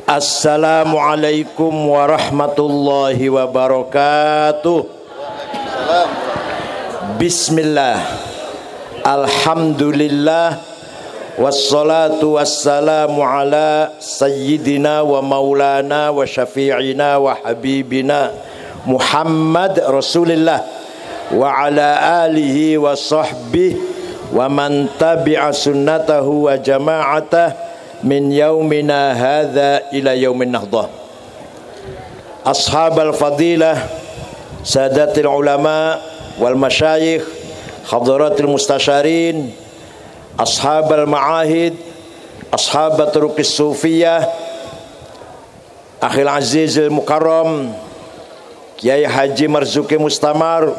Assalamualaikum warahmatullahi wabarakatuh. Bismillah, alhamdulillah, wassalatu wassalamu ala sayyidina wa maulana wa syafi'ina wa habibina Muhammad Rasulillah wa ala alihi wa sahbihi wa man tabi'a sunnatahu wa jama'atah min yaumina hadza ila yaumin nahdah. Ashabal fadilah, sadatil ulama wal masyayikh, hadaratil mustasyarin, ashabal ma'ahid, ashabat turuqis sufiyah, akhil azizil mukarram Kiai Haji Marzuki Mustamar,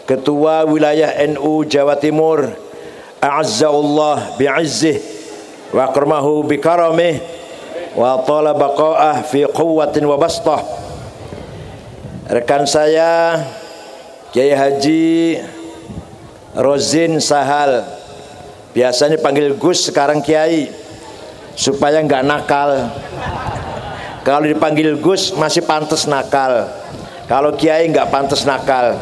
Ketua Wilayah NU Jawa Timur, a'azzallah bi'izzih wa akramahu bikaramih wa tala baqa'ah fi quwwatin wa bastah. Rekan saya Kiai Haji Rozin Sahal, biasanya panggil Gus, sekarang Kiai, supaya nggak nakal. Kalau dipanggil Gus masih pantas nakal, kalau Kiai nggak pantas nakal.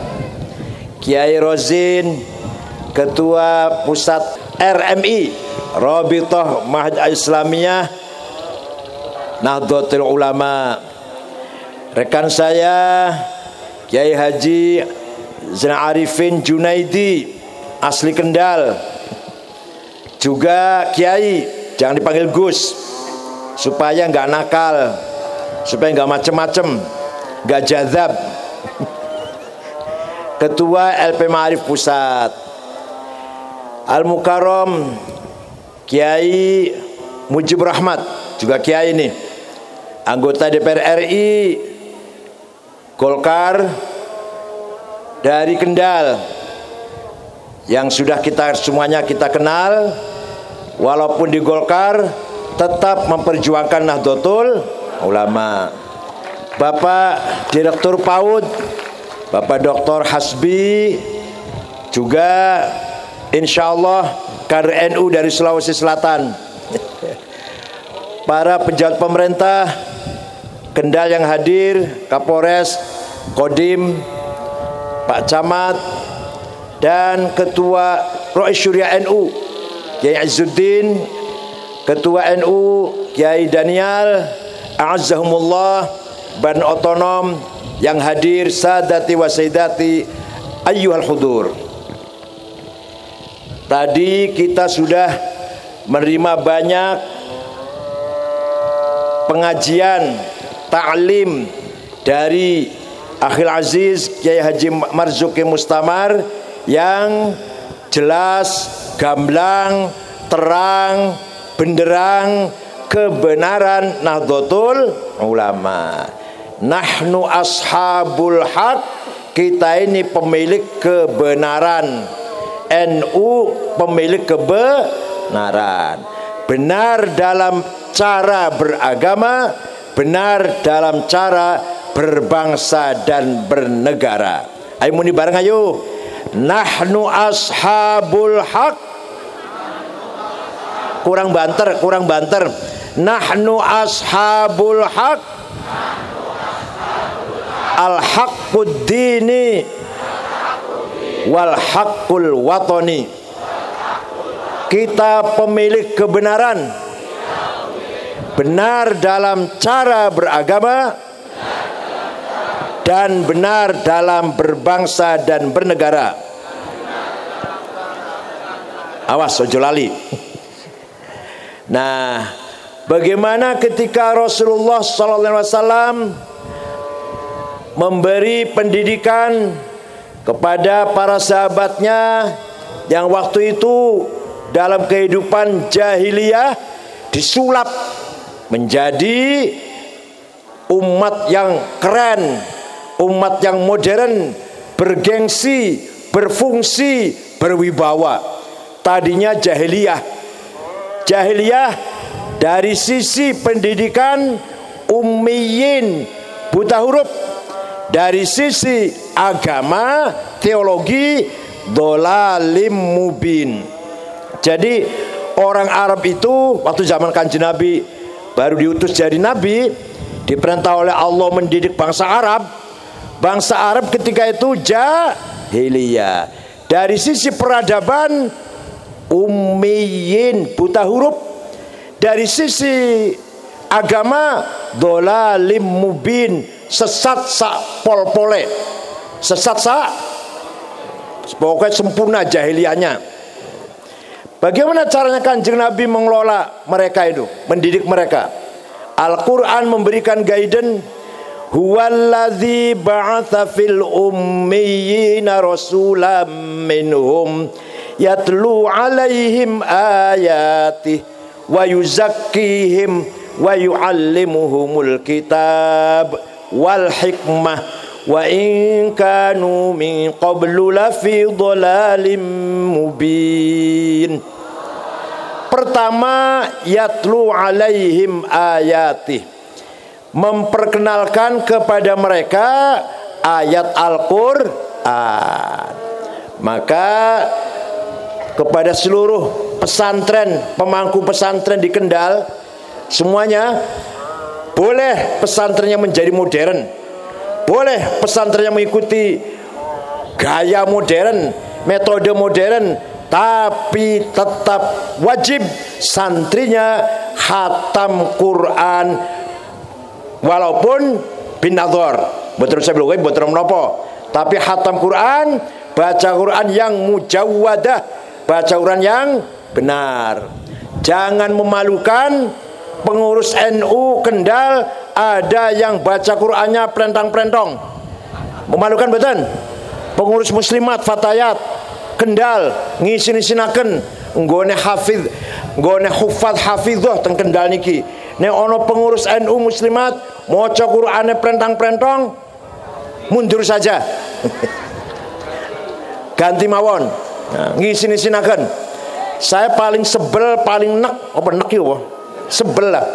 Kiai Rozin, Ketua Pusat RMI, Rabithah Mahad Islamiyah Nahdlatul Ulama. Rekan saya Kiai Haji Zainal Arifin Junaidi, asli Kendal, juga Kiai, jangan dipanggil Gus, supaya nggak nakal, supaya nggak macem-macem, nggak jazab. Ketua LP Ma'arif Pusat, Al-Mukarram Kiai Mujib Rahmat, juga Kiai ini, anggota DPR RI Golkar dari Kendal, yang sudah kita semuanya kita kenal, walaupun di Golkar tetap memperjuangkan Nahdlatul Ulama. Bapak Direktur PAUD, Bapak Dr. Hasbi, juga insyaallah kader NU dari Sulawesi Selatan. Para pejabat pemerintah Kendal yang hadir, Kapolres, Kodim, Pak Camat, dan Ketua Rois Syuriah NU Kiai Izzuddin, Ketua NU Kiai Daniel, a'azzahumullah, Badan Otonom yang hadir, sadati wa sayyidati ayyuhal hudur. Tadi kita sudah menerima banyak pengajian, ta'lim dari Akhil Aziz Kiai Haji Marzuki Mustamar yang jelas, gamblang, terang, benderang kebenaran Nahdlatul Ulama. Nahnu ashabul haq, kita ini pemilik kebenaran. NU pemilik kebenaran, benar dalam cara beragama, benar dalam cara berbangsa dan bernegara. Ayo muni bareng ayo. Nahnu ashabul haq. Kurang banter. Nahnu ashabul haq. Al-haqqud dini wal haqqul watani. Kita pemilik kebenaran, benar dalam cara beragama dan benar dalam berbangsa dan bernegara. Awas ojo lali. Nah, bagaimana ketika Rasulullah SAW memberi pendidikan kepada para sahabatnya yang waktu itu dalam kehidupan jahiliyah disulap menjadi umat yang keren, umat yang modern, bergengsi, berfungsi, berwibawa. Tadinya jahiliyah dari sisi pendidikan ummiyin, buta huruf. Dari sisi agama, teologi, dolalim mubin. Jadi orang Arab itu waktu zaman Kanjeng Nabi baru diutus jadi nabi, diperintah oleh Allah mendidik bangsa Arab. Bangsa Arab ketika itu jahiliyah. Dari sisi peradaban ummiyin, buta huruf. Dari sisi agama dolalim mubin, sesat sak pol-pole. Sesat sak pokoknya sempurna jahiliyahnya. Bagaimana caranya Kanjeng Nabi mengelola mereka itu, mendidik mereka? Al-Quran memberikan guidance. Huwallazi ba'atha fil ummiyina rasulam minhum yatlu alaihim ayatih wa yuzakkihim wa yuallimuhumul kitab wal hikmah wa in kanu min qablu lafi dhalalim mubin. Pertama, yatlu alaihim ayatih, memperkenalkan kepada mereka ayat Al-Quran. Maka kepada seluruh pesantren, pemangku pesantren di Kendal, semuanya boleh pesantrennya menjadi modern, boleh pesantrennya mengikuti gaya modern, metode modern, tapi tetap wajib santrinya khatam Quran walaupun bin nadhar. Betul saya bilang, betul menopo. Tapi khatam Quran, baca Quran yang mujawwadah, baca Quran yang benar. Jangan memalukan pengurus NU Kendal, ada yang baca Qurannya pelentang-pelentong. Memalukan betul. Pengurus muslimat fatayat Kendal ngisin-isinaken nggone hafiz, nggone hufaz hafizah teng Kendal niki. Nek ana pengurus NU muslimat maca Qur'ane pelentang-pelentong, mundur saja. Ganti mawon. Nah, ngisin-isinaken. Saya paling sebel, paling nek, apa nek ya, sebel lah.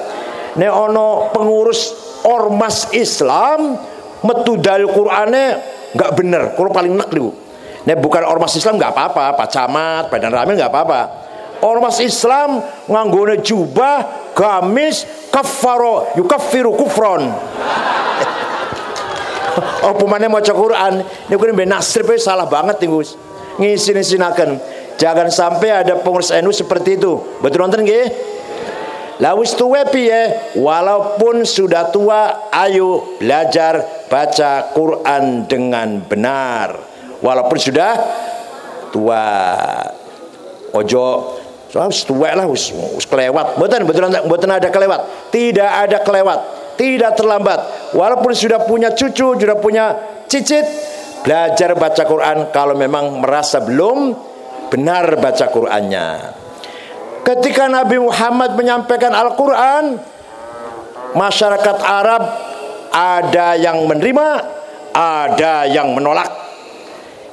Nek ana pengurus ormas Islam metu dalil Qur'ane enggak bener, kalau paling nek niku. Nek bukan ormas Islam enggak apa-apa, Pak Camat, Badan Ramil enggak apa-apa. Ormas Islam nganggone jubah, gamis, kaffaro, yukaffiru kufron. Apa maneh maca Quran, niku ben nasrib salah banget niku. Ngisin-isinaken. Jangan sampai ada pengurus NU seperti itu. Betul nonton nggih? Lah wis tuwe piye? Walaupun sudah tua, ayo belajar baca Quran dengan benar. Walaupun sudah tua. Ojo wis tuwek lah, wis kelewat. Mboten ada kelewat. Tidak ada kelewat. Tidak terlambat. Walaupun sudah punya cucu, sudah punya cicit, belajar baca Quran kalau memang merasa belum benar baca Qurannya. Ketika Nabi Muhammad menyampaikan Al-Quran, masyarakat Arab ada yang menerima, ada yang menolak.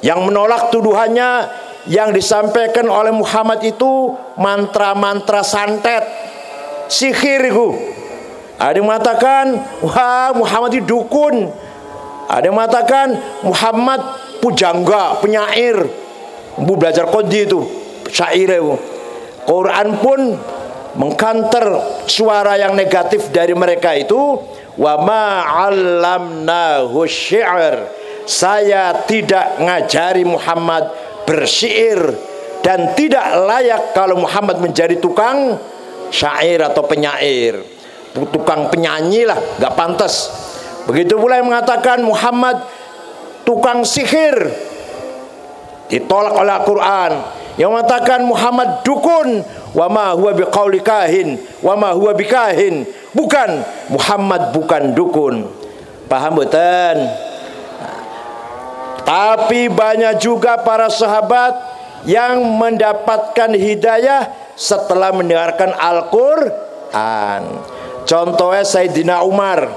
Yang menolak tuduhannya yang disampaikan oleh Muhammad itu mantra-mantra santet, sihir itu. Ada yang mengatakan, wah Muhammad itu dukun. Ada yang mengatakan Muhammad pujangga, penyair. Bu belajar kodi itu, syair itu. Quran pun mengkanter suara yang negatif dari mereka itu. Wa ma 'allamnahu syi'r. Saya tidak ngajari Muhammad bersyair, dan tidak layak kalau Muhammad menjadi tukang syair atau penyair, tukang penyanyi lah, nggak pantas. Begitu pula yang mengatakan Muhammad tukang sihir, ditolak oleh Al-Quran. Yang mengatakan Muhammad dukun, wa ma huwa biqauli kahin, wa ma huwa bikahin. Bukan, Muhammad bukan dukun. Paham betul? Tapi banyak juga para sahabat yang mendapatkan hidayah setelah mendengarkan Al-Quran. Contohnya Sayyidina Umar,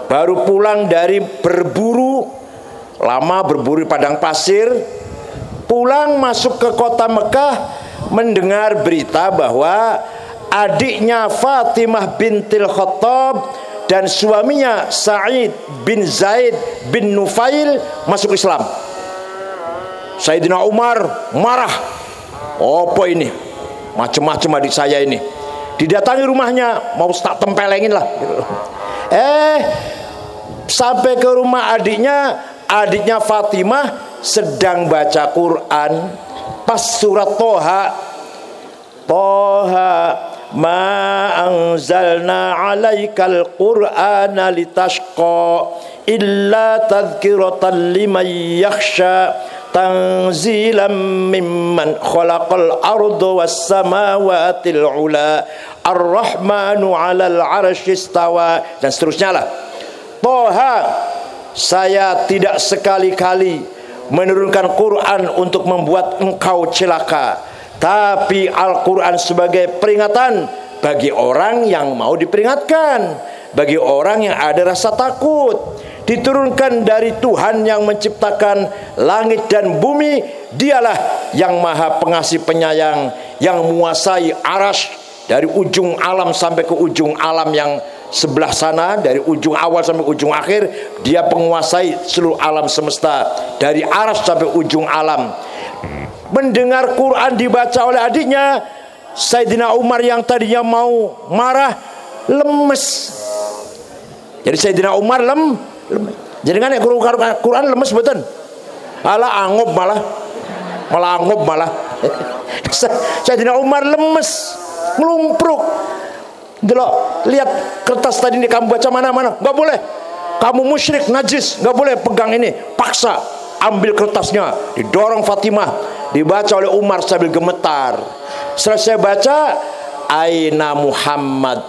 baru pulang dari berburu, lama berburu di padang pasir, pulang masuk ke kota Mekah, mendengar berita bahwa adiknya Fatimah bintil Khattab dan suaminya Sa'id bin Zaid bin Nufail masuk Islam. Sayyidina Umar marah. Apa ini? Macam-macam adik saya ini. Didatangi rumahnya, mau tak tempelengin lah. Sampai ke rumah adiknya Fatimah sedang baca Quran. Pas surat Toha ma anzalna alaikal qur'ana litashqa illa tadhkiratan liman yakhsha tanzilan mimman khalaqal arda was samawatil ula ar-rahmanu 'alal 'arsy istawa, dan seterusnya lah. Toha, saya tidak sekali-kali menurunkan Quran untuk membuat engkau celaka, tapi Al-Quran sebagai peringatan bagi orang yang mau diperingatkan, bagi orang yang ada rasa takut. Diturunkan dari Tuhan yang menciptakan langit dan bumi. Dialah yang maha pengasih penyayang, yang menguasai arasy dari ujung alam sampai ke ujung alam yang sebelah sana, dari ujung awal sampai ujung akhir. Dia penguasai seluruh alam semesta, dari arasy sampai ujung alam. Mendengar Quran dibaca oleh adiknya, Sayyidina Umar yang tadinya mau marah lemes. Jadi Sayyidina Umar lemes. Jadi kan Quran lemes betul. Angop malah angop malah. Sayyidina Umar lemes, ngelumpruk. Delok, lihat kertas tadi ini kamu baca mana-mana, nggak boleh. Kamu musyrik, najis, nggak boleh pegang ini. Paksa, ambil kertasnya, didorong Fatimah, dibaca oleh Umar sambil gemetar. Selesai baca, aina Muhammad,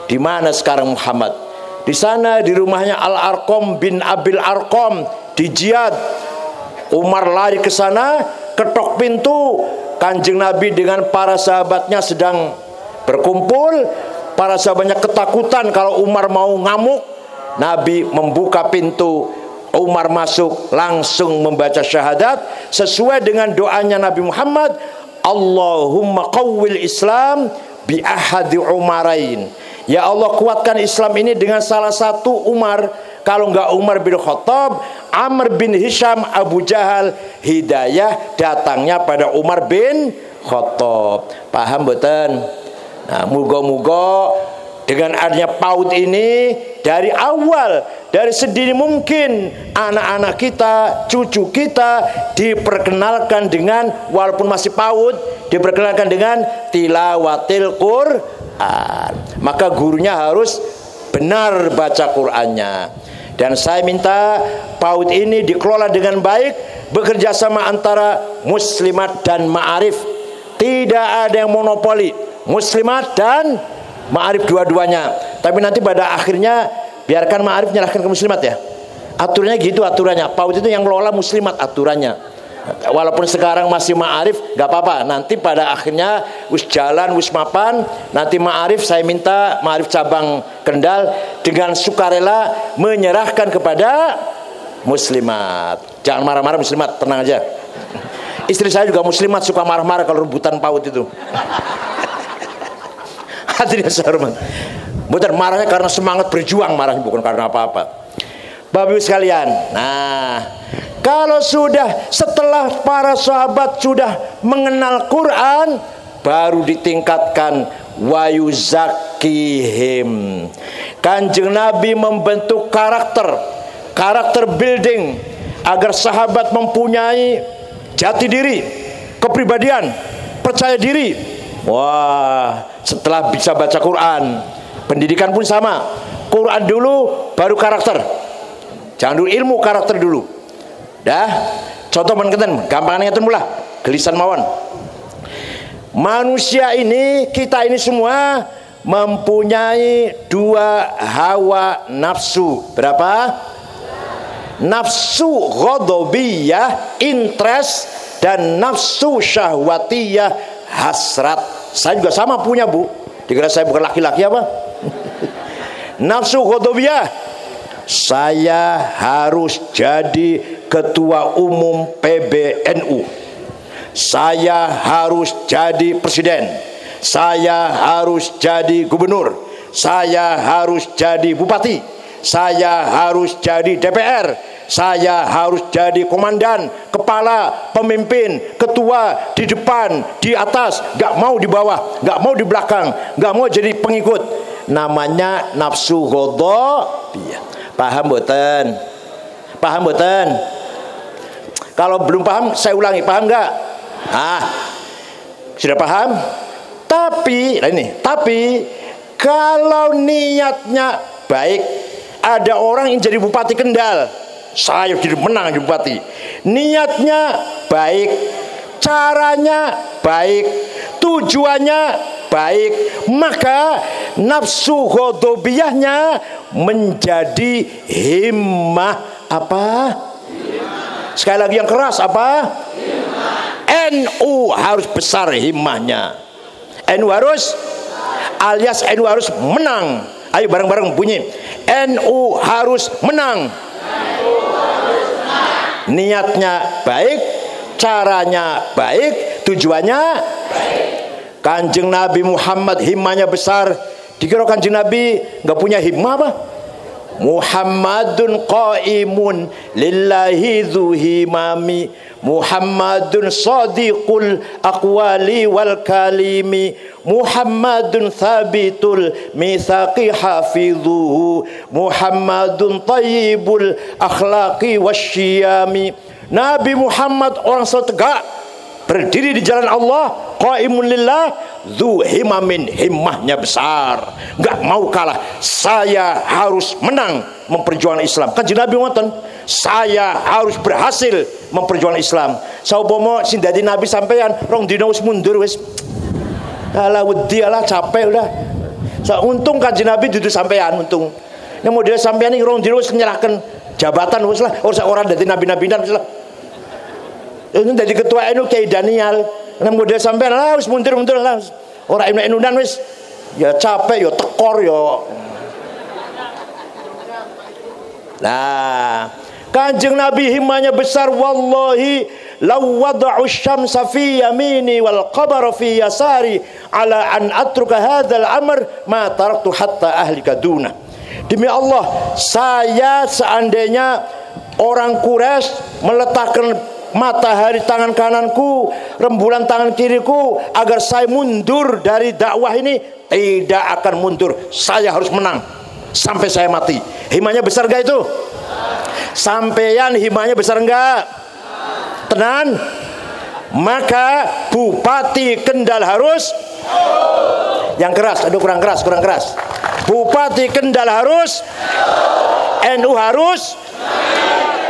di mana sekarang Muhammad? Di sana, di rumahnya Al-Arqam bin Abil Arqam di Jiyad. Umar lari ke sana, ketok pintu. Kanjeng Nabi dengan para sahabatnya sedang berkumpul. Para sahabatnya ketakutan kalau Umar mau ngamuk. Nabi membuka pintu, Umar masuk, langsung membaca syahadat sesuai dengan doanya Nabi Muhammad, Allahumma qawwil Islam bi ahadi Umarain. Ya Allah, kuatkan Islam ini dengan salah satu Umar. Kalau enggak Umar bin Khattab, Amr bin Hisham, Abu Jahal. Hidayah datangnya pada Umar bin Khattab. Paham betul? Nah, muga-muga dengan adanya PAUD ini dari awal, dari sedini mungkin anak-anak kita, cucu kita diperkenalkan dengan, walaupun masih PAUD, diperkenalkan dengan tilawatil Quran. Maka gurunya harus benar baca Qurannya. Dan saya minta PAUD ini dikelola dengan baik, bekerja sama antara muslimat dan ma'arif. Tidak ada yang monopoli, muslimat dan ma'arif dua-duanya. Tapi nanti pada akhirnya biarkan ma'arif nyerahkan ke muslimat ya. Aturannya gitu, aturannya. PAUD itu yang ngelola muslimat aturannya. Walaupun sekarang masih ma'arif, gak apa-apa. Nanti pada akhirnya wis jalan, wis mapan. Nanti ma'arif, saya minta ma'arif cabang Kendal dengan sukarela menyerahkan kepada muslimat. Jangan marah-marah muslimat, tenang aja. Istri saya juga muslimat, suka marah-marah kalau rebutan PAUD itu. Hadirin sekalian, bukan marahnya karena semangat berjuang, marahnya bukan karena apa-apa. Bapak Ibu sekalian, nah kalau sudah setelah para sahabat sudah mengenal Quran, baru ditingkatkan wayuzakihim. Kanjeng Nabi membentuk karakter building agar sahabat mempunyai jati diri, kepribadian, percaya diri. Wah, setelah bisa baca Quran, pendidikan pun sama. Quran dulu, baru karakter. Jangan dulu ilmu, karakter dulu. Dah, contoh menketen, gampangnya itu mula, gelisan mawon. Manusia ini, kita ini semua mempunyai dua hawa nafsu. Berapa? Nafsu ghadabiyah, interest, dan nafsu syahwatiyah, hasrat. Saya juga sama punya, Bu. Dikira saya bukan laki-laki apa? Nafsu ghadabiyah, saya harus jadi ketua umum PBNU. Saya harus jadi presiden. Saya harus jadi gubernur. Saya harus jadi bupati. Saya harus jadi DPR. Saya harus jadi komandan, kepala, pemimpin, ketua, di depan, di atas, gak mau di bawah, gak mau di belakang, gak mau jadi pengikut. Namanya nafsu ghadhabiyah. Paham mboten? Paham mboten? Kalau belum paham saya ulangi, paham gak? Sudah paham? Tapi kalau niatnya baik, ada orang yang jadi bupati Kendal, saya jadi menang jadi bupati. Niatnya baik, caranya baik, tujuannya baik, maka nafsu ghadhabiyahnya menjadi himmah apa? Sekali lagi yang keras apa? NU harus besar himmahnya. NU harus alias NU harus menang. Ayo bareng-bareng bunyi. NU harus menang. Niatnya baik, caranya baik, tujuannya baik. Kanjeng Nabi Muhammad himmahnya besar. Dikira Kanjeng Nabi nggak punya himmah apa? Muhammadun qaimun lillahi dzu himami, Muhammadun sadiqul aqwali wal kalimi, Muhammadun thabitul mitsaqi hafidhuhu, Muhammadun tayyibul akhlaqi wasyiyami. Nabi Muhammad orang selalu tegak, berdiri di jalan Allah, qaimun lillah, dzu himamin, himmahnya besar, nggak mau kalah. Saya harus menang memperjuangkan Islam. Kanjeng Nabi ngoten, saya harus berhasil memperjuangkan Islam. Saupomo sing dadi nabi sampean rong dina wis mundur wis. Alah wedi alah capek udah. Untung Kanjeng Nabi dudu sampean untung. Nek model sampean iki rong dina wis nyerahken jabatan wis lah, ora dadi nabi-nabinan wis lah. Ini dadi ketua NU Kiai Daniel. Nek model sampean lah wis mundur-mundur lah. Ora NU-NU-nan wis ya capek ya tekor ya. Nah, Kanjeng Nabi himmahnya besar. Wallahi law wada'u syamsa fi yamini wal qamara fi yasari ala an atruka hadzal amr ma taraktu hatta ahlika duna. Demi Allah, saya seandainya orang Quraisy meletakkan matahari tangan kananku, rembulan tangan kiriku, agar saya mundur dari dakwah ini, tidak akan mundur. Saya harus menang sampai saya mati. Himmahnya besar gak itu? Sampeyan himmahnya besar enggak? Tenan? Maka Bupati Kendal harus yang keras. Aduh kurang keras. Bupati Kendal harus, NU harus.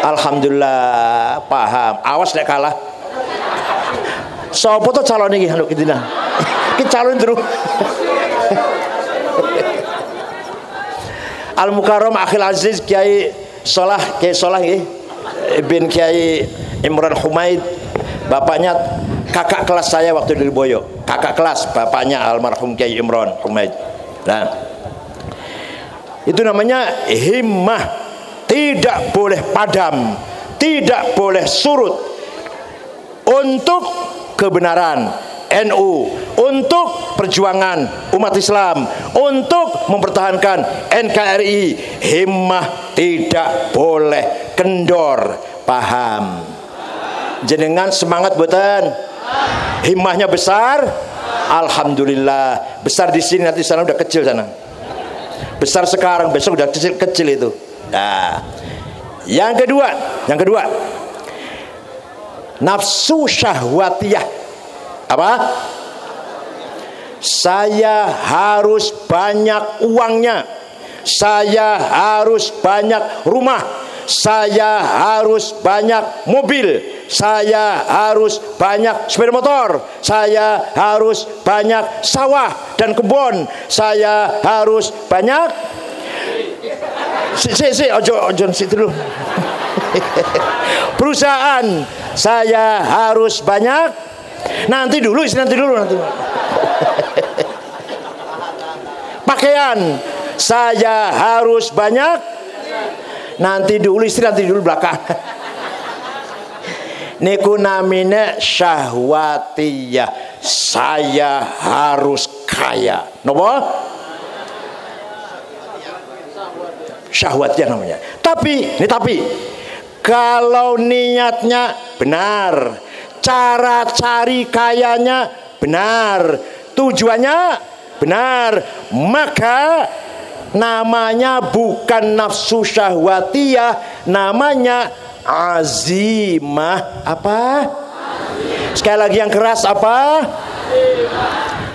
Alhamdulillah paham. Awas nek kalah. Sopo to calon iki anu kidina. Ki calon terus. Al Mukarram Akhil Aziz Kiai Solah nggih bin Kiai Imran Humaid, bapaknya kakak kelas saya waktu di Boyo. Kakak kelas bapaknya almarhum Kiai Imran Humaid. Nah, itu namanya himmah. Tidak boleh padam, tidak boleh surut untuk kebenaran NU, untuk perjuangan umat Islam, untuk mempertahankan NKRI. Himmah tidak boleh kendor. Paham? Jenengan semangat boten? Himmahnya besar? Alhamdulillah. Besar di sini, nanti sana udah kecil sana. Besar sekarang, besok udah kecil itu. Nah, yang kedua, nafsu syahwatiyah. Apa? Saya harus banyak uangnya, saya harus banyak rumah, saya harus banyak mobil, saya harus banyak sepeda motor, saya harus banyak sawah dan kebun, saya harus banyak ojo situ dulu. Perusahaan saya harus banyak. Nanti dulu. Pakaian saya harus banyak. Nanti dulu istri, nanti dulu belakang. Niku namine syahwatiyah. Saya harus kaya. Napa? Syahwatnya namanya. Tapi Kalau niatnya benar, cara cari kayanya benar, tujuannya benar, maka namanya bukan nafsu syahwatiyah, namanya azimah. Apa? Sekali lagi yang keras, apa?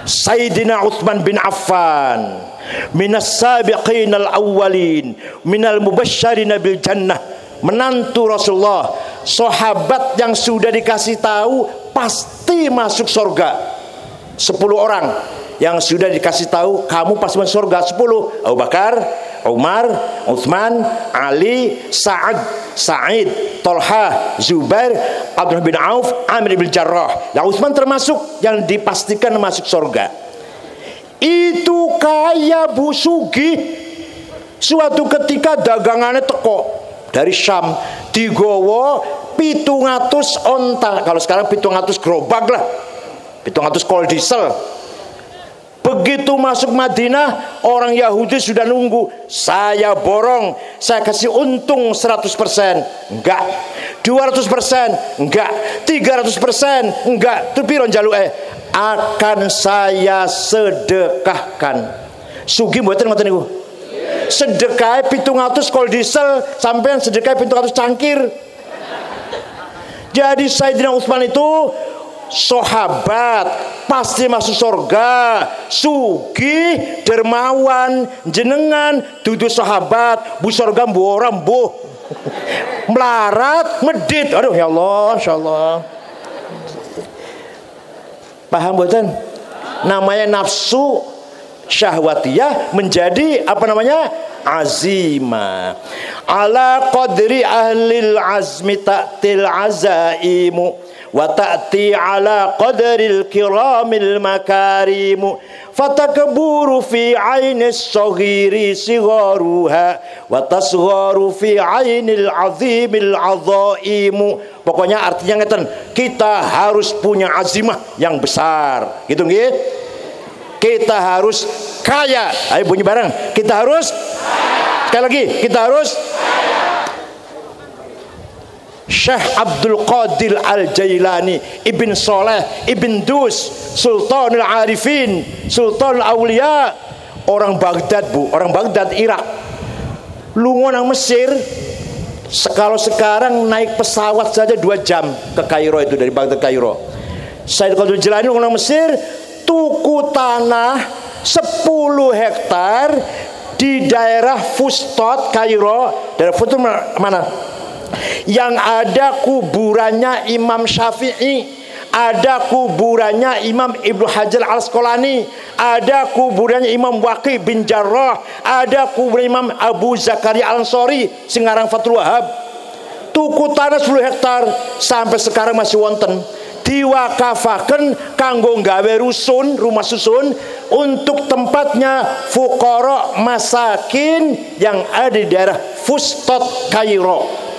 Sayyidina Utsman bin Affan minas sabiqin al-awwalin minal mubasysyirin bil jannah, menantu Rasulullah, sahabat yang sudah dikasih tahu pasti masuk surga. 10 orang yang sudah dikasih tahu kamu pasti masuk surga. 10. Abu Bakar, Umar, Utsman, Ali, Sa'id, Thalhah, Zubair, Abdullah bin Auf, Amir bin Jarrah. Yang Utsman termasuk yang dipastikan masuk surga. Itu kaya Bu Sugi. Suatu ketika dagangannya teko dari Syam, digowo 700 onta. Kalau sekarang 700 gerobak lah, 700 kol diesel. Begitu masuk Madinah, orang Yahudi sudah nunggu. Saya borong, saya kasih untung 100%. Enggak. 200%. Enggak. 300%. Enggak. Itu piro njaluke? Akan saya sedekahkan. Sugi mboten ngoten niku. Sedekah 700 kol diesel, sampean sedekah 700 cangkir. Jadi Sayyidina Utsman itu sahabat, pasti masuk surga. Sugih, dermawan, jenengan dudu sahabat, bu surga mbu ora mbuh. Melarat, medit. Aduh ya Allah, insyaallah. Paham mboten? Namanya nafsu syahwatiyah menjadi apa namanya? Azimah. Ala qadri ahlil azmi ta'til azaimu wa ta'ti ala qadril kiramil makarimu fatakburu fi ainis saghiri sigharuha wa tasgharu fi ainil azimil azaimu. Pokoknya artinya ngeten, kita harus punya azimah yang besar, gitu nggih. Kita harus kaya. Ayo bunyi bareng, kita harus kaya. Sekali lagi, kita harus kaya. Syekh Abdul Qadir Al-Jailani Ibn Soleh Ibn Dus Sultanul Arifin Sultanul Aulia, orang Baghdad Bu, orang Baghdad Irak. Lunga nang Mesir. Kalau sekarang naik pesawat saja 2 jam ke Kairo, itu dari Baghdad ke Kairo. Syekh Qadir Al-Jailani lunga nang Mesir, tuku tanah 10 hektar di daerah Fustat Kairo. Daerah Fustat mana? Yang ada kuburannya Imam Syafi'i, ada kuburannya Imam Ibnu Hajar Al-Asqalani, ada kuburannya Imam Waqi bin Jarrah, ada kuburan Imam Abu Zakaria Al-Ansori Singarang Fathul Wahab. Tuku tanah 10 hektar sampai sekarang masih wonten, diwakafaken kanggo gawe rusun, rumah susun untuk tempatnya fuqara masakin yang ada di daerah Fustat Kairo.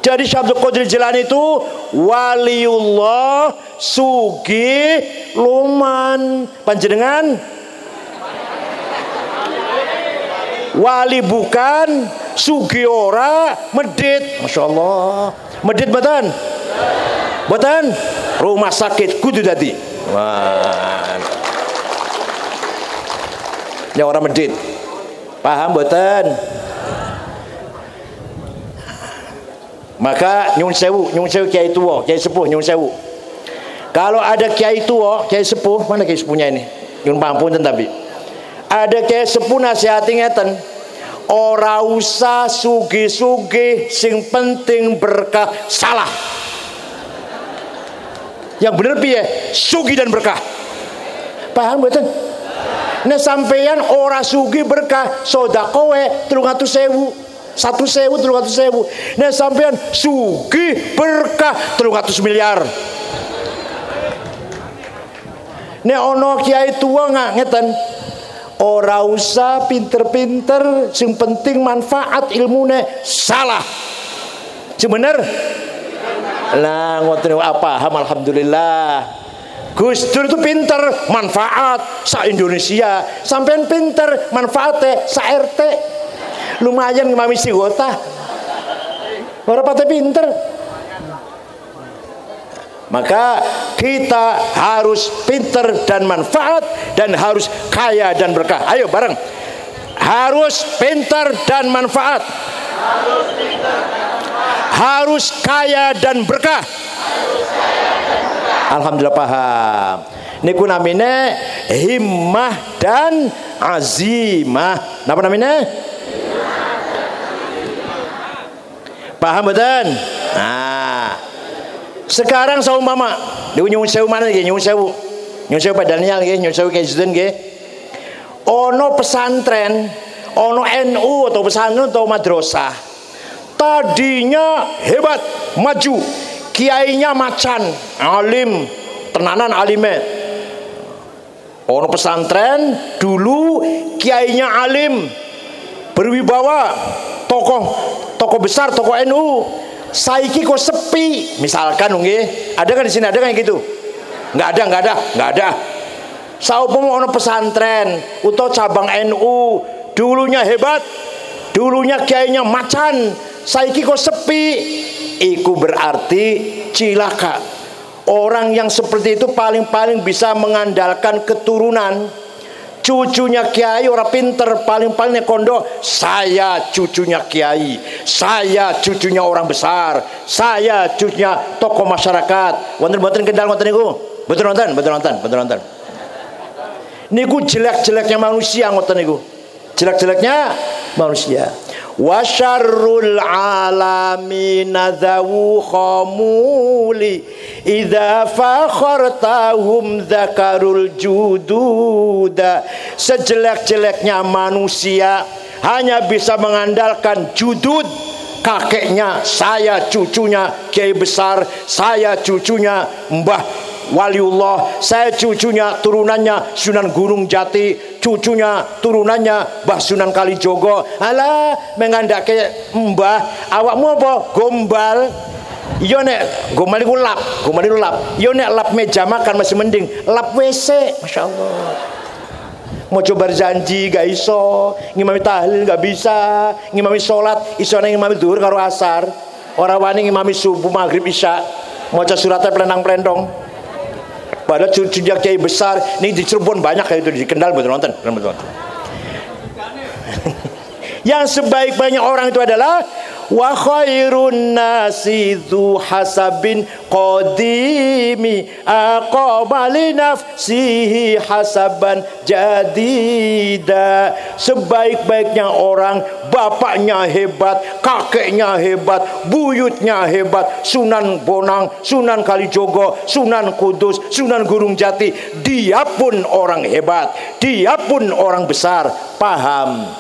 Jadi Syekh Abdul Qadir Jilani itu waliullah, sugih, luman. Panjenengan wali bukan, sugih ora, medit. Masya Allah. Medit badan, badan rumah sakit kudu dadi. Wah, ya orang medit. Paham badan? Maka nyun sewu kiai tua, kiai sepuh nyun sewu. Kalau ada kiai tua, kiai sepuh, mana kiai sepuhnya ini? Nyun pampun tapi. Ada kiai sepuh nasihati ngeten, ora usah sugih-sugih, sing penting berkah. Salah. Yang bener piye? Sugih dan berkah. Paham betul? Nek sampeyan ora sugih berkah, sedekah 300.000. 1.000, 300.000. Nek sampean sugih berkah 300 miliar. Nek ono kiai tua nggak ngeten, ora usah pinter-pinter, sing penting manfaat ilmune. Salah. Sing bener? Lah ngoten apa? Alhamdulillah. Gus Dur itu pinter, manfaat sa Indonesia. Sampean pinter, manfaatnya sa RT. Lumayan ngamisi gota. Orang patah pinter. Maka kita harus pinter dan manfaat, dan harus kaya dan berkah. Ayo bareng. Harus pinter dan manfaat. Harus kaya dan berkah. Alhamdulillah paham. Niku namine himmah dan azimah. Napa namine? Paham betul? Nah, sekarang saumpama nyun sewu mana lagi? Nyun sewu Pak Daniel nggih, nyun sewu Kaizen nggih. Ono pesantren, ono NU atau pesantren atau madrasah. Tadinya hebat, maju, kiainya macan, alim, tenanan alime. Ono pesantren dulu kiainya alim, berwibawa, tokoh besar, tokoh NU. Saiki kok sepi, misalkan nggih. Ada kan di sini, ada kan gitu? Nggak ada. Saumpama ono pesantren atau cabang NU, dulunya hebat, dulunya kiainya macan, saiki kok sepi. Iku berarti cilaka. Orang yang seperti itu paling-paling bisa mengandalkan keturunan. Cucunya kiai orang pinter, paling-palingnya kondo, saya cucunya kiai, saya cucunya orang besar, saya cucunya tokoh masyarakat. Wonten kendal wonten niku. Betul nonton. Niku jelek-jeleknya manusia ngoten niku. Jelek-jeleknya manusia. Wa syarrul alamin dzawu khamuli idza fakhartahum dzakarul jududa. Sejelek-jeleknya manusia hanya bisa mengandalkan judud. Kakeknya, saya cucunya kiai besar, saya cucunya Mbah Waliullah, saya cucunya turunannya Sunan Gunung Jati, cucunya turunannya Mbah Sunan Kalijogo. Alah mengandake mbah, awakmu apa? Gombal. Yo nek gombal iku lap. Yo nek lap meja makan masih mending, lap WC. Masya Allah. Mau coba janji gak iso, ngimami tahlil gak bisa, ngimami sholat isone ngimami duhur karo asar, ora wani ngimami subuh maghrib isya, maca suratnya pelenang-pelendong. Padahal cucunya kiai besar, ini di Cirebon banyak kayak itu, di Kendal betul nonton. Yang sebaik-baiknya orang itu adalah wa khairun nasi dzu hasabin qadimi aqama li nafsihi hasaban jadida. Sebaik-baiknya orang, bapaknya hebat, kakeknya hebat, buyutnya hebat, Sunan Bonang, Sunan Kalijogo, Sunan Kudus, Sunan Gunung Jati, dia pun orang hebat, dia pun orang besar. Paham?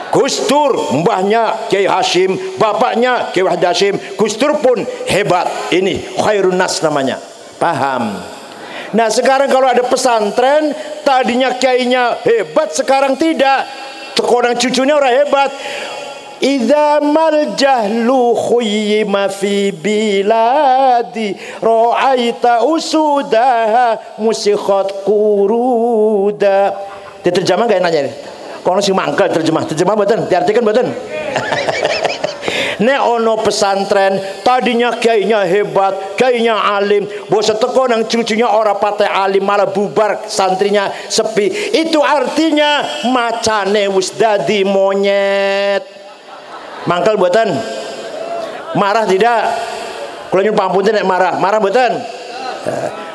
Gus Dur, mbahnya Kiai Hashim, bapaknya Kiai Wahid Hashim, Gus Dur pun hebat. Ini khairun nas namanya. Paham? Nah sekarang kalau ada pesantren, tadinya kiainya hebat, sekarang tidak. Sekarang cucunya orang hebat. Idza mal jahlu khuyyima fi biladi ra'aita usudaha musikhat quruda. Diterjemah gak enaknya? Kono sing mangkel terjemah mboten, diartikan mboten. Nek ono pesantren tadinya kiainya hebat, kiainya alim, bos teko nang cucunya ora pateh alim malah bubar, santrinya sepi. Itu artinya macane wis dadi monyet. Mangkel mboten? Marah tidak? Kula nyuwun pangapunten nek marah mboten?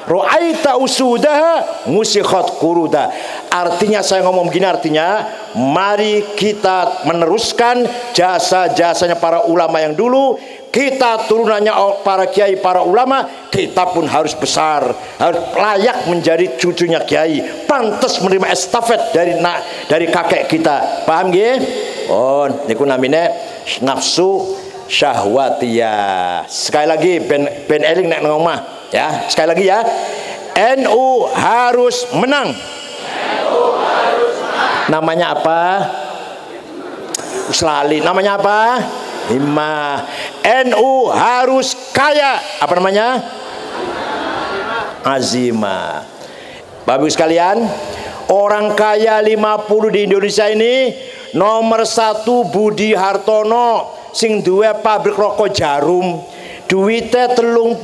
Ra'aita usudaha musikhat quruda. Artinya saya ngomong begini, artinya mari kita meneruskan jasa-jasanya para ulama yang dulu. Kita turunannya para kiai, para ulama, kita pun harus besar, harus layak menjadi cucunya kiai, pantas menerima estafet dari kakek kita. Paham nggih? Oh, niku namine nafsu syahwatiyah. Sekali lagi ben eling nek nang omah ya. Sekali lagi ya. NU harus menang. Namanya apa? Uslali. Namanya apa? Himmah. NU harus kaya. Apa namanya? Azimah. Bapak Ibu sekalian, orang kaya 50 di Indonesia ini, nomor 1 Budi Hartono, sing duwe pabrik rokok Jarum duwite 35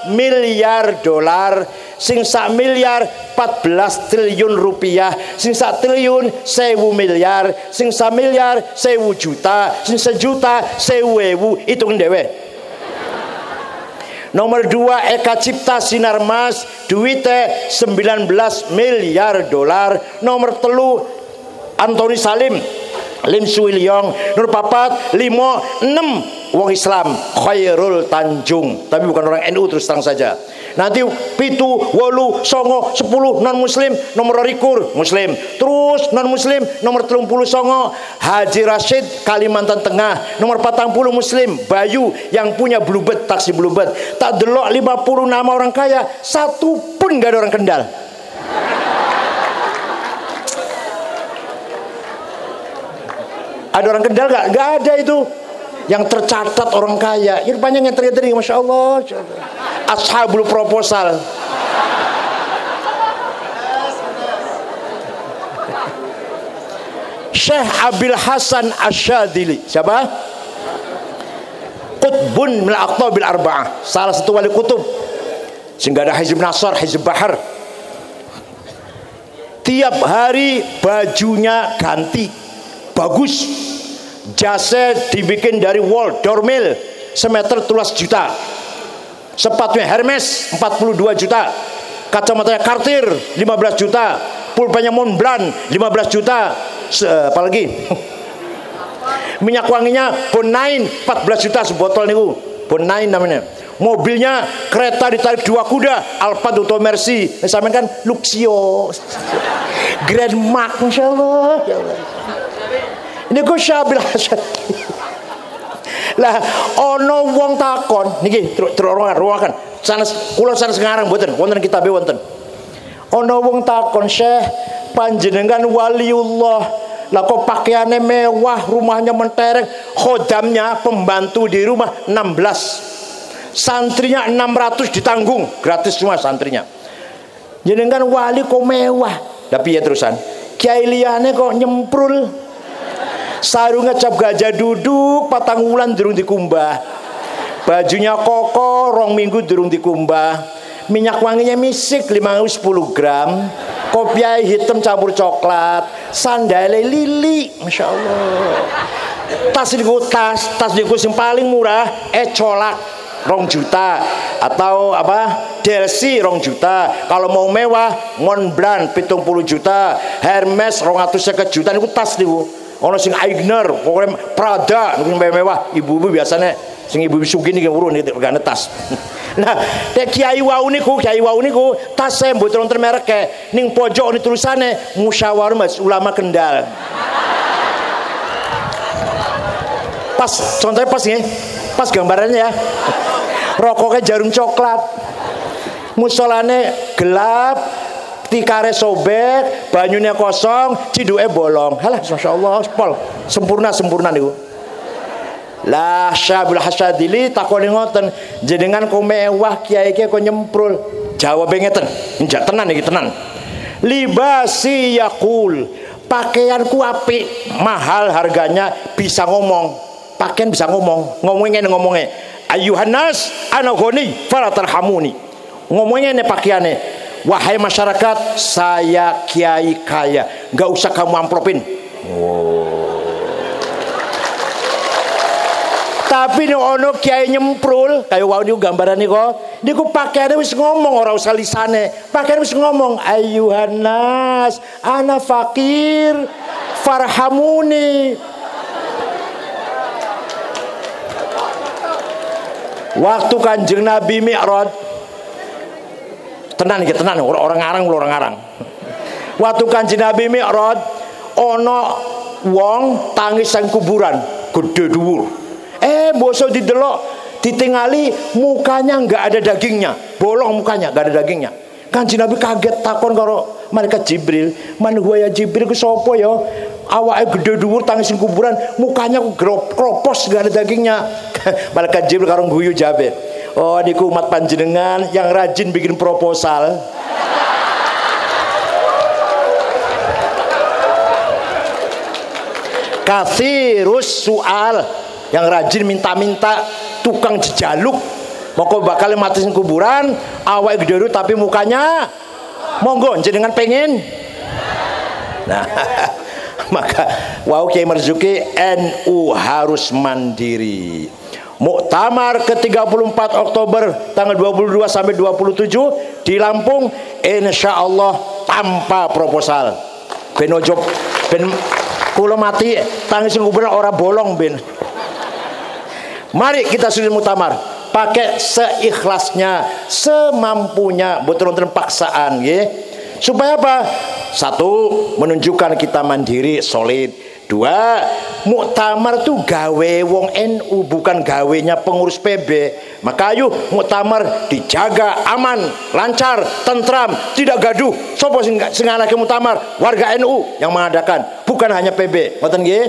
miliar dolar, sing sak miliar 14 triliun rupiah, sing sak triliun 1000 miliar, sing sak miliar 1000 juta, sing sejuta 1000 hitung dhewe. Nomor 2 Eka Cipta Sinarmas duwite 19 miliar dolar. Nomor 3 Antoni Salim Lim Suilyong. Nomor 4 5 6 wong Islam Khairul Tanjung, tapi bukan orang NU terus terang saja. Nanti 7 8 9 10 non muslim, nomor 2 muslim, terus non muslim nomor 39 Haji Rashid Kalimantan Tengah, nomor 40 muslim Bayu yang punya Bluebird, taksi Bluebird. Tak delok 50 nama orang kaya, satu pun gak ada orang Kendal. Ada orang Kendal gak? Gak ada itu. Yang tercatat orang kaya, ini banyak yang terjadi, masya Allah. Ashabul proposal. Syekh Abil Hasan Asyadili, siapa? Qutbun min al-aqtabil arba'ah, salah satu wali kutub. Sehingga ada Hizb Nasr, Hizb Bahar. Tiap hari bajunya ganti, bagus. Jasnya dibikin dari wool, dormil, semeter 13 juta. Sepatunya Hermes 42 juta. Kacamatanya Cartier 15 juta. Pulpennya Montblanc 15 juta. Apalagi minyak wanginya Bonain 14 juta sebotol niku. Bonain namanya. Mobilnya kereta ditarik 2 kuda, Alphard atau Mercy. Sampean kan Luxio, Grand Mark, insyaallah. Ya Allah. Ini kok Syabil Hasan. Lah ono wong takon niki ruangan sanes kula sanes ngarang mboten wonten kitabe wonten. Ono wong takon, "Syekh, panjenengan waliullah, lah kok pakaiannya mewah, rumahnya mentereng, khodamnya pembantu di rumah 16. Santrinya 600 ditanggung, gratis semua santrinya. Jenengan wali kok mewah." Tapi ya terusan, kiai liyane kok nyemprul. Sarungnya cap gajah duduk, patang wulan durung dikumbah. Bajunya koko, 2 minggu durung dikumbah. Minyak wanginya misik 510 gram. Kopiah hitam campur coklat. Sandalnya lili, masya Allah. Tas diku yang paling murah, colak 2 juta. Atau apa, DLC 2 juta. Kalau mau mewah, Montblanc 70 juta. Hermes 250 juta. Ini tas niku. Ono sing Aigner, pokoknya Prada, niku mewah. Ibu-ibu biasanya sing ibu-ibu sugih niki urun iki regane tas. Nah, kiai wau niku tas saya mboten wonten mereke. Ning pojok ni tulisane Musyawarah Majelis Ulama Kendal. Pas, contohnya pas nggih. Pas gambarannya ya. Rokoknya jarum coklat. Musolane gelap, tikare sobek, banyunya kosong, ciduke bolong. Halah, masya Allah, pol sempurna niku. Lah Syabil Hasyadili takoni ngoten, jenengan kok mewah kiai kok nyemprul. Jawabe ngeten, njak tenan iki tenan. Libasi yaqul, pakaianku apik, mahal harganya, bisa ngomong. Pakaian bisa ngomongnya ayuhan nas ana ghani fala tarhamuni. Ngomongnya ini pakaiannya, wahai masyarakat, saya kiai kaya, nggak usah kamu amplopin. Tapi nih ono kiai nyemprul, kayak wow niku gambaran niku, niku pakaiannya wis ngomong, ora usah lisane, pakaiannya wis ngomong, ayuhan nas ana fakir farhamuni. Waktu Kanjeng Nabi Mi'raj, tenan orang ngarang. Waktu Kanjeng Nabi Mi'raj, ono wong tangis sang kuburan gede dhuwur. Bosok didelok, ditingali mukanya nggak ada dagingnya, bolong mukanya nggak ada dagingnya. Kanjeng Nabi kaget takon karo malaikat Jibril, "Man huwa ya Jibril, ku sapa ya? Awake gede dhuwur tangis sang kuburan, mukanya kropos nggak ada dagingnya." Malaikat Jibril karo guyu jabe, "Oh, niku umat panjenengan yang rajin bikin proposal." Kathirus soal, yang rajin minta-minta, tukang jejaluk, moko bakal mati sing kuburan, awake gede tapi mukanya monggo jenengan pengen. Nah, maka wau Kiai Marzuki NU harus mandiri. Muktamar ke-34 Oktober tanggal 22 sampai 27 di Lampung, insya Allah tanpa proposal. Ben ojo ben kula mati tangis kuburan ora bolong ben. Mari kita susun muktamar pakai seikhlasnya, semampunya, betul-betul paksaan ya. Supaya apa? Satu, menunjukkan kita mandiri, solid. Dua, muktamar tuh gawe wong NU, bukan gawenya pengurus PB. Maka ayo muktamar dijaga aman, lancar, tentram, tidak gaduh. Sopo sing anake muktamar warga NU yang mengadakan, bukan hanya PB. Ngoten nggih?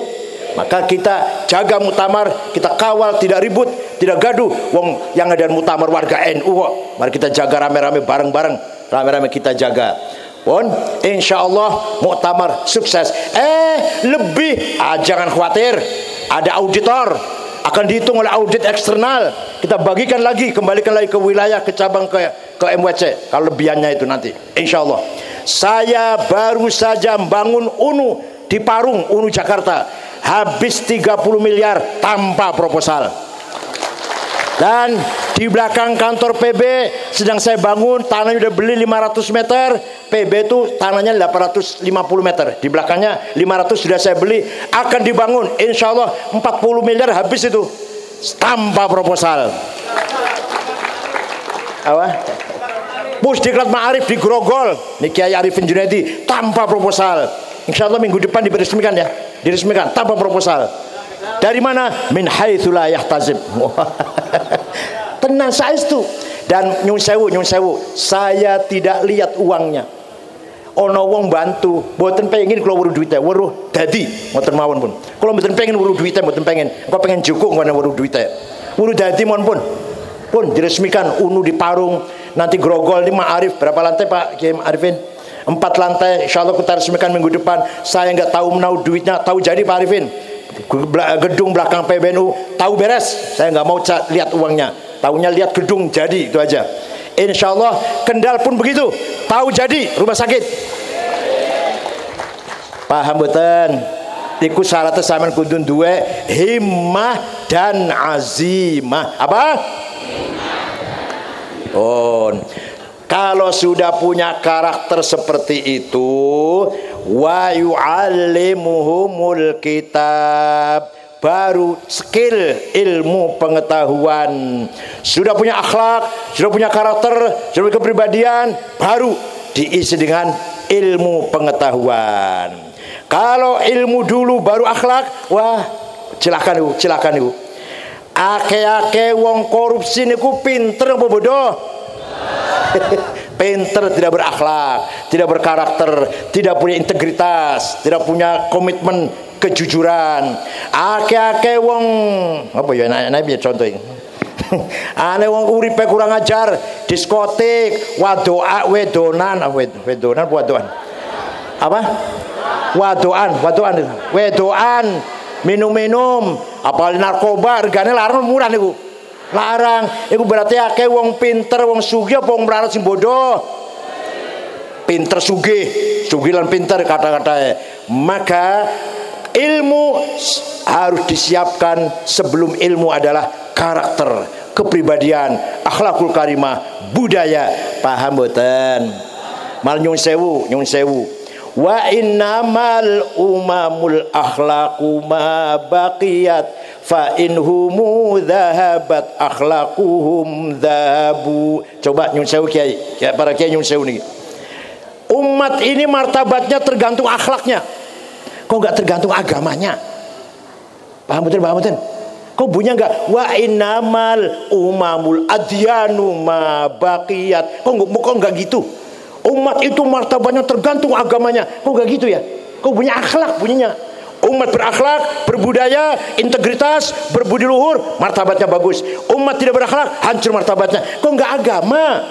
Maka kita jaga muktamar, kita kawal, tidak ribut, tidak gaduh. Wong yang ada muktamar warga NU kok. Mari kita jaga rame-rame, bareng-bareng, rame-rame kita jaga. Pun insya Allah muktamar sukses. Lebih jangan khawatir, ada auditor, akan dihitung oleh audit eksternal. Kita bagikan lagi, kembalikan lagi ke wilayah, ke cabang, ke MWC kalau lebihannya itu nanti insya Allah. Saya baru saja membangun UNU di Parung, UNU Jakarta, habis 30 miliar tanpa proposal. Dan di belakang kantor PB sedang saya bangun, tanahnya udah beli 500 meter, PB itu tanahnya 850 meter, di belakangnya 500 sudah saya beli, akan dibangun insya Allah 40 miliar habis itu tanpa proposal. Apa? Pusdiklat Ma'arif di Grogol, ini Kiai Arifin Junaidi, tanpa proposal. Insya Allah minggu depan diresmikan ya, diresmikan tanpa proposal. Dari mana? Min haitsu la yahtazib. Tenang saya itu. Dan nyun sewu, saya tidak lihat uangnya. Ono wong bantu, mboten pengin kula weruh duite, weruh dadi, ngoten mawon pun. Kula mboten pengin weruh duite, mboten pengin. Kok pengen jukuk ngono weruh duite. Weruh dadi mon pun. Pun diresmikan UNU di Parung, nanti Grogol di Ma'arif. Berapa lantai Pak Kiai Arifin? 4 lantai, insyaallah kita resmikan minggu depan. Saya nggak tahu menau duitnya, tahu jadi Pak Arifin. Gedung belakang PBNU tahu beres, saya nggak mau lihat uangnya, tahunya lihat gedung jadi, itu aja. Insya Allah Kendal pun begitu, tahu jadi rumah sakit. Paham betul? Iku syaratnya sampean kudu duwe himmah dan azimah. Apa? Oh, kalau sudah punya karakter seperti itu, wa yu'allimuhumul kitab, baru skill ilmu pengetahuan. Sudah punya akhlak, sudah punya karakter, sudah punya kepribadian, baru diisi dengan ilmu pengetahuan. Kalau ilmu dulu baru akhlak, wah silakan ibu. Ake-ake wong korupsi niku pinter apa bodoh? Pinter, tidak berakhlak, tidak berkarakter, tidak punya integritas, tidak punya komitmen kejujuran. Ake-ake wong apa ya enak piye contoh iki. Ane wong uripe kurang ajar, diskotik, wedonan apa? Wedoan, minum-minum, apalagi narkoba, regane larang murah niku. Larang, itu berarti akeh wong pinter, wong sugih apa wong melarat sing bodoh? Pinter sugih lan pinter kata-katanya. Maka ilmu harus disiapkan sebelum ilmu adalah karakter, kepribadian, akhlakul karimah, budaya. Paham mboten? Mal nyun sewu. Wa innamal umamul akhlaqu ma baqiyat fa inhumu dhahabat akhlaquhum dhahabu. Coba nyun sewu Kiai, para Kiai nyun sewu niki. Umat ini martabatnya tergantung akhlaknya. Kok enggak tergantung agamanya? Paham betul? Kok bunyinya enggak wa innamal umamul adyanu ma baqiyat. Kok enggak gitu? Umat itu martabatnya tergantung agamanya. Kok gak gitu ya? Kok punya akhlak bunyinya? Umat berakhlak, berbudaya, integritas, berbudi luhur, martabatnya bagus. Umat tidak berakhlak, hancur martabatnya. Kok gak agama?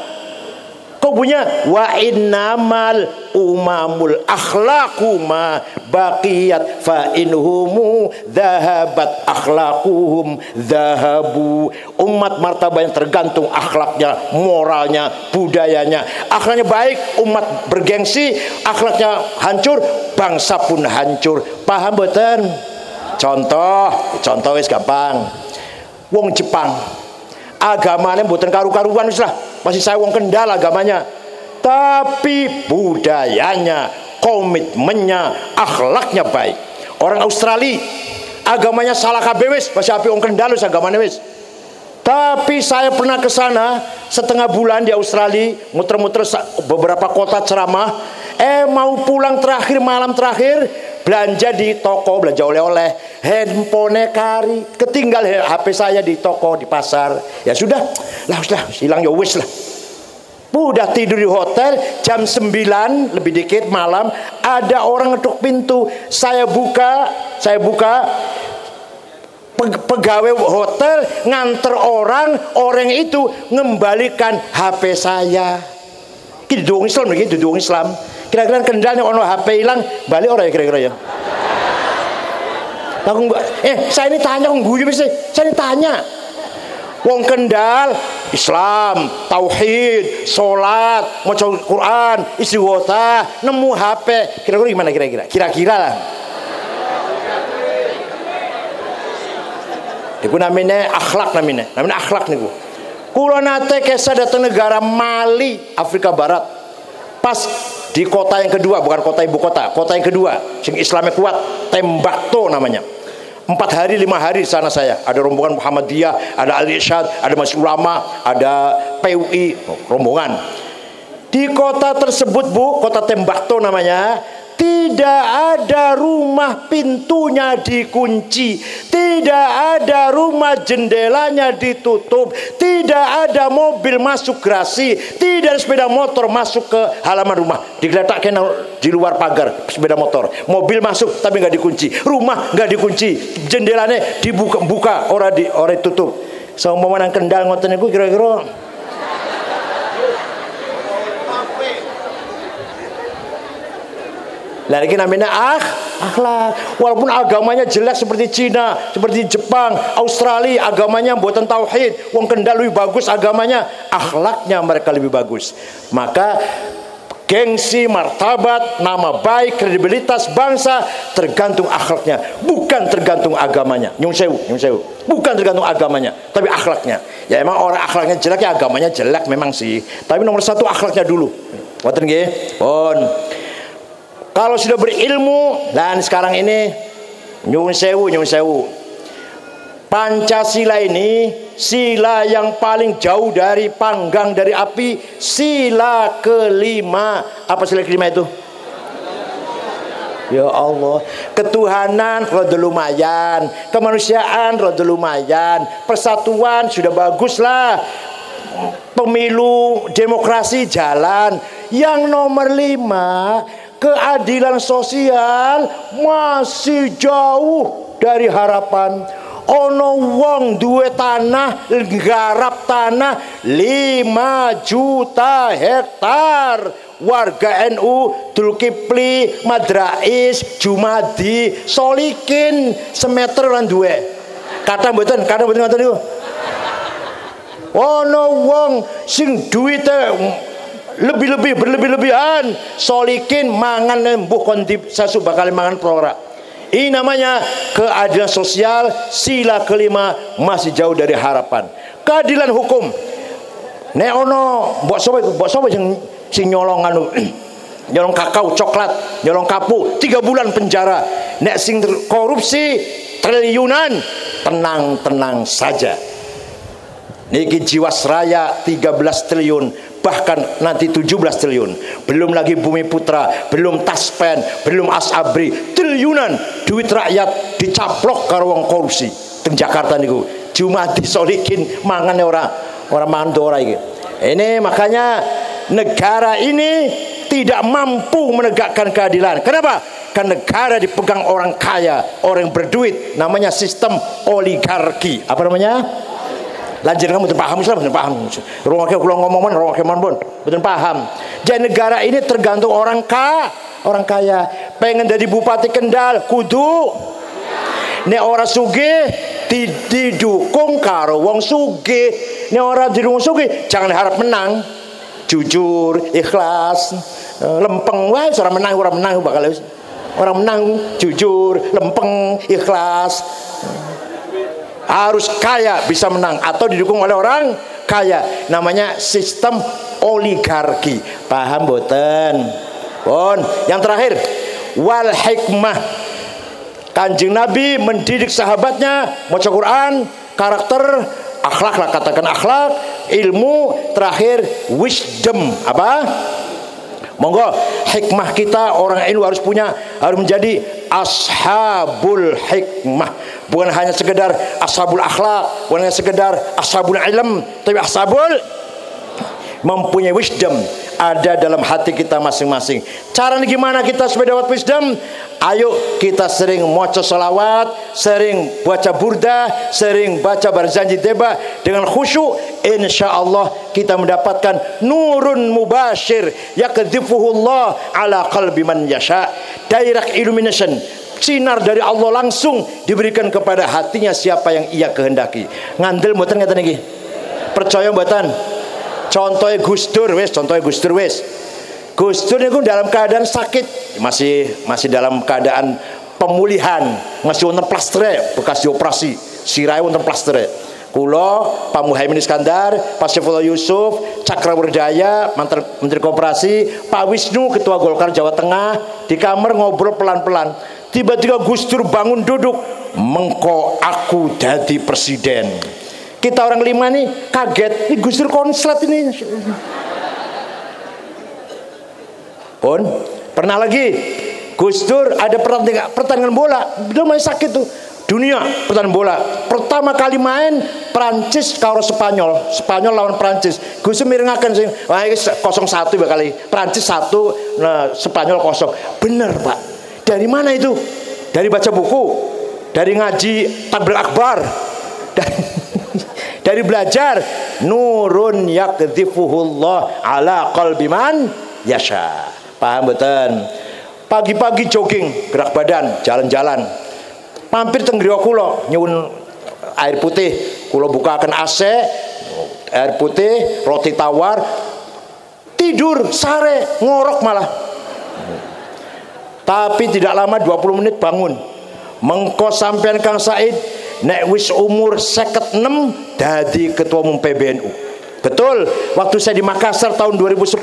Kok Kok bunyinya wa innamal umamul akhlaqu ma baqiyat fa inhumu dhahabat akhlaquhum dhahabu. Umat martabatnya tergantung akhlaknya, moralnya, budayanya. Akhlaknya baik, umat bergengsi. Akhlaknya hancur, bangsa pun hancur. Paham mboten? Contoh wis gampang. Wong Jepang agamanya mboten karu-karuan wis lah. Masih saya wong Kendal agamanya. Tapi budayanya, komitmennya, akhlaknya baik. Orang Australia agamanya salah kabeh wis, masih api wong Kendal wis agamanya wis. Tapi saya pernah ke sana setengah bulan di Australia, muter-muter beberapa kota ceramah. Mau pulang terakhir, malam terakhir, belanja di toko, belanja oleh-oleh, handphone kari, ketinggal HP saya di toko, di pasar. Ya sudah hilang ya wis lah. Udah tidur di hotel, jam 9 lebih dikit malam, ada orang ngetuk pintu. Saya buka, pegawai hotel nganter orang itu ngembalikan HP saya. Ini doang Islam lagi, itu doang Islam. Kira-kira Kendalnya ono HP hilang, balik orang ya kira-kira ya. Saya ini tanya, saya ini tanya. Wong Kendal, Islam, tauhid, sholat, maca Quran, istighosah, nemu HP. Kira-kira gimana kira-kira? Kira-kira lah. Itu namanya akhlak namanya akhlak niku. Kula nate kesah datang negara Mali, Afrika Barat. Pas di kota yang kedua, bukan kota ibu kota, kota yang kedua, sing Islamnya kuat, Tembakto namanya. 4 hari 5 hari di sana saya. Ada rombongan Muhammadiyah, ada Al-Irsyad, ada Masjid Ulama, ada PUI, rombongan. Di kota tersebut, Bu, kota Tembakto namanya, tidak ada rumah pintunya dikunci, tidak ada rumah jendelanya ditutup, tidak ada mobil masuk garasi, tidak ada sepeda motor masuk ke halaman rumah, digeletakkan di luar pagar sepeda motor, mobil masuk tapi nggak dikunci, rumah nggak dikunci, jendelanya dibuka orang ditutup. Sama menang Kendal ngoten niku kira-kira. Nah ini namanya akhlak. Walaupun agamanya jelek seperti Cina, seperti Jepang, Australia, agamanya buatan tauhid. Wong Kendal lebih bagus agamanya, akhlaknya mereka lebih bagus. Maka gengsi, martabat, nama baik, kredibilitas bangsa tergantung akhlaknya, bukan tergantung agamanya. Nyun sewu. Bukan tergantung agamanya, tapi akhlaknya. Ya emang orang akhlaknya jelek ya agamanya jelek memang sih. Tapi nomor satu akhlaknya dulu. Ngoten nggih? Pun. Kalau sudah berilmu, dan sekarang ini nyun sewu. Pancasila ini sila yang paling jauh dari panggang dari api, sila kelima. Apa sila kelima itu? Ya Allah, ketuhanan rada lumayan, kemanusiaan rada lumayan, persatuan sudah bagus lah, pemilu demokrasi jalan. Yang nomor 5, keadilan sosial masih jauh dari harapan. Ono wong duwe tanah, garap tanah 5 juta hektar. Warga NU, Zulkifli, Madrais, Jumadi, Solikin semeter lan duwe. Kata mboten ngoten niku. Ono wong sing duwite berlebihan, Solikin mangan nembuh kontip sasu bakal mangan prora. Ini namanya keadilan sosial, sila kelima masih jauh dari harapan. Keadilan hukum. Nek ono mbok sapa sing nyolong nyolong kakao coklat, nyolong kapu 3 bulan penjara. Nek sing korupsi triliunan, tenang saja. Niki Jiwasraya 13 triliun, bahkan nanti 17 triliun. Belum lagi Bumi Putra, belum Taspen, belum Asabri, triliunan duit rakyat dicaplok karo wong korupsi. Teng Jakarta niku Jumadi Solikin mangane ora mangan ora iki. Ini makanya negara ini tidak mampu menegakkan keadilan. Kenapa? Karena negara dipegang orang kaya, orang yang berduit, namanya sistem oligarki. Apa namanya? Lanjut kamu paham Islam, mboten paham. Rungokne kula ngomong rungokne mawon, mboten paham. Jadi negara ini tergantung orang kaya. Pengen jadi bupati Kendal kudu nek ora sugih didukung karo wong sugih. Nek ora didukung sugih jangan harap menang. Jujur, ikhlas, lempeng wae ora menang bakal orang menang jujur, lempeng, ikhlas. Harus kaya bisa menang atau didukung oleh orang kaya. Namanya sistem oligarki. Paham boten? Pun. Yang terakhir, wal hikmah. Kanjeng Nabi mendidik sahabatnya maca Quran, karakter, akhlak lah, katakan akhlak, ilmu, terakhir wisdom. Apa? Monggo hikmah kita orang ini harus menjadi ashabul hikmah, bukan hanya sekedar ashabul akhlak, bukan hanya sekedar ashabul ilm, tapi ashabul mempunyai wisdom ada dalam hati kita masing-masing. Caranya gimana kita supaya dapat wisdom? Ayo kita sering maca selawat, sering baca burda, sering baca barzanji deba dengan khusyuk. Insyaallah kita mendapatkan nurun mubashir yakdzifuhullah ala qalbi man yasha. Direct illumination, sinar dari Allah langsung diberikan kepada hatinya siapa yang ia kehendaki. Ngandel mboten ngeten iki? Percaya mboten? Contohnya Gus Dur wis. Gus Dur itu dalam keadaan sakit, masih dalam keadaan pemulihan, masih wonten plastere bekas dioperasi, sirahe wonten plastere. Kula Pak Muhaimin Iskandar, Pak Saifullah Yusuf, Cakrawardaya, mantan Menteri Koperasi, Pak Wisnu Ketua Golkar Jawa Tengah di kamar ngobrol pelan-pelan. Tiba-tiba Gus Dur bangun duduk, "Mengko aku jadi presiden." Kita orang lima nih kaget, ini Gus Dur konslet ini. Pun pernah lagi Gus Dur ada pertandingan bola, dia masih sakit tuh. Dunia pertandingan bola. Pertama kali main Prancis karo Spanyol lawan Prancis. Gus Dur mirengaken sing, wah iki 0-1 kali. Prancis 1, nah Spanyol 0. Bener, Pak. Dari mana itu? Dari baca buku, dari ngaji Tabligh Akbar. Dari belajar nurun yakdzifuhullah ala qalbi man yasha. Paham betul? Pagi-pagi jogging, gerak badan, jalan-jalan. Mampir teng griya kula nyuwun air putih, kula bukaken AC, air putih, roti tawar. Tidur sare, ngorok malah. Tapi tidak lama 20 menit bangun. Mengko sampean Kang Said nek wis umur 56 dadi ketua umum PBNU. Betul, waktu saya di Makassar tahun 2010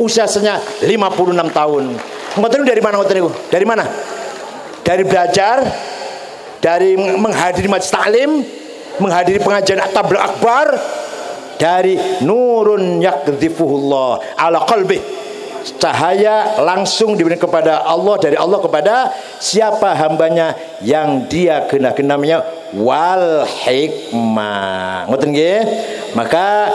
usianya 56 tahun. Ngoten dari mana ngoten niku? Dari mana? Dari belajar, dari menghadiri majelis taklim, menghadiri pengajian Tabligh Akbar, dari nurun yakdzifuhullah ala qalbi. Cahaya langsung diberikan kepada Allah, dari Allah kepada siapa hambanya yang dia kehendaki, namanya wal hikmah. Ngoten nggih? Maka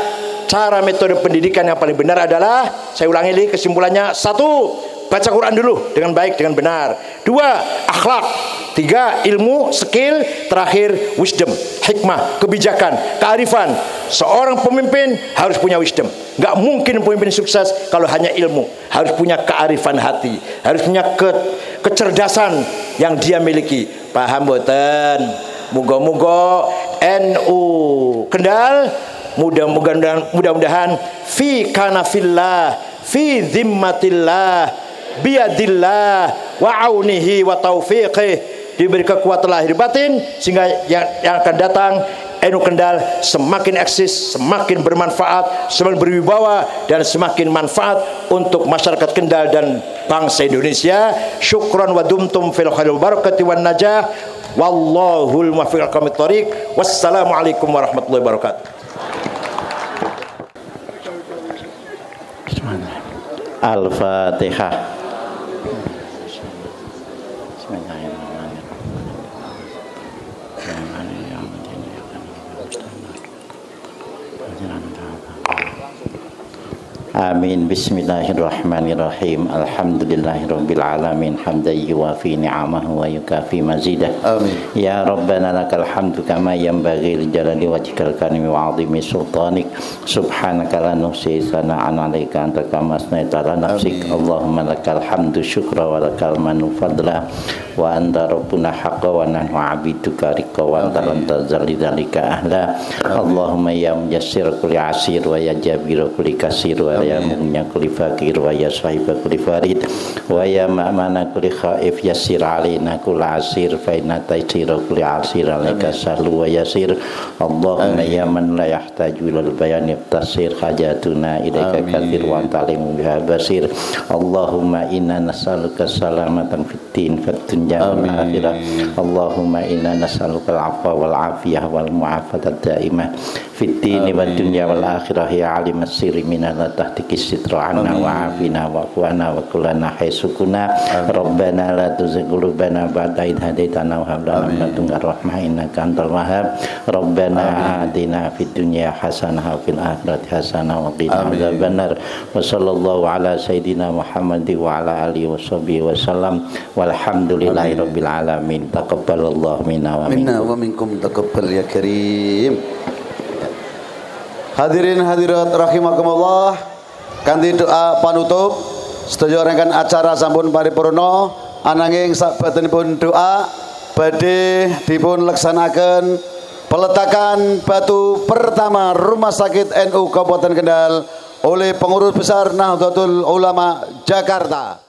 cara metode pendidikan yang paling benar adalah, saya ulangi lagi kesimpulannya: 1, baca Quran dulu dengan baik, dengan benar. 2, akhlak. 3, ilmu, skill. Terakhir, wisdom, hikmah, kebijakan, kearifan. Seorang pemimpin harus punya wisdom. Nggak mungkin pemimpin sukses kalau hanya ilmu. Harus punya kearifan hati, harus punya kecerdasan yang dia miliki. Paham boten? Muga-muga NU Kendal mudah-mudahan fi kanafillah, fi zimmatillah, biadillah wa aunihi wa taufiqih, diberi kekuatan lahir batin sehingga yang akan datang NU Kendal semakin eksis, semakin bermanfaat, semakin berwibawa, dan semakin manfaat untuk masyarakat Kendal dan bangsa Indonesia. Syukran wa dumtum fil khairil barakati wan najah. Wallahul muwaffiq ila aqwamit thoriq. Wassalamualaikum warahmatullahi wabarakatuh. Al-Fatihah. Amin. Bismillahirrahmanirrahim. Alhamdulillahirabbil alamin hamdan yuwafi ni'amahu wa yukafi mazidah. Amin. Ya Rabbana lakal hamdu kama yanbaghi li jalali wajhikal karimi wa 'azimi sultanik. Subhanaka la nuhsi sana'an 'alaika anta kama asnaita 'ala nafsik. Allahumma lakal hamdu syukra wa lakal manu fadla wa anta rabbuna haqqa wa nahnu 'abiduka riqa wa anta dzalika ahla. Allahumma ya muyassir kulli 'asir wa ya jabir kulli kasir wa ya mu'nya kulli fakir wa ya sahiba kulli farid wa ya ma'mana kulli khaif yassir alaina kulli asir fa inna taysira kulli asir alaika sahlu wa yasir. Allahumma ya man la yahtaju ilal bayan yaftasir hajatuna ilaika kathir wa antalimu biha basir. Allahumma inna nas'aluka salamatan fid din fid dunya wal akhirah. Allahumma inna nas'aluka al-'afwa wal 'afiyah wal mu'afatat daimah fid din wad dunya wal akhirah ya 'alimas sirri minna tahtikis sitra anna wa afina wa qwana wa kullana haisukuna. Rabbana la tuzigh qulubana ba'da idh hadaitana wa hab lana min ladunka rahmah innaka antal wahhab. Rabbana atina fid dunya hasanah wa fil akhirati hasanah wa qina adzabannar. Wa sallallahu ala sayidina Muhammad wa ala alihi washabihi wasallam walhamdulillahi rabbil alamin. Taqabbalallahu minna wa minkum taqabbal ya karim. Hadirin hadirat rahimakumullah, kanthi doa panutup sedaya rangkaian acara sampun paripurna ananging sabatenipun doa badhe dipun laksanaken peletakan batu pertama Rumah Sakit NU Kabupaten Kendal oleh Pengurus Besar Nahdlatul Ulama Jakarta.